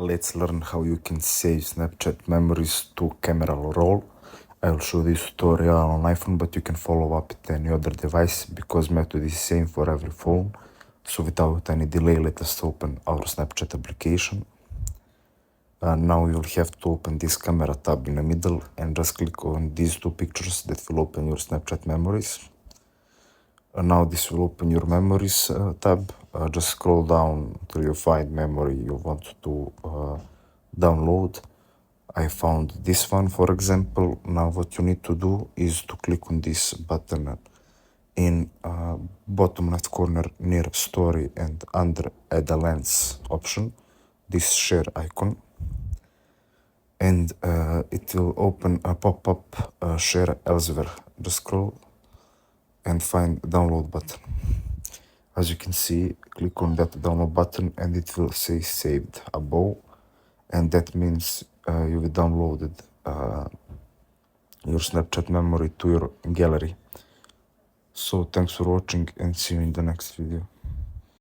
Let's learn how you can save Snapchat memories to camera roll. I will show this tutorial on iPhone, but you can follow up with any other device because method is same for every phone. So without any delay, let us open our Snapchat application. Now you'll have to open this camera tab in the middle and just click on these two pictures that will open your Snapchat memories. Now this will open your memories tab. Just scroll down till you find memory you want to download. I found this one, for example. Now what you need to do is to click on this button in bottom left corner near story and under add a lens option, this share icon, and it will open a pop-up share elsewhere. Just scroll and find download button. As you can see, click on that download button and it will say saved above, and that means you've downloaded your Snapchat memory to your gallery. So thanks for watching and see you in the next video.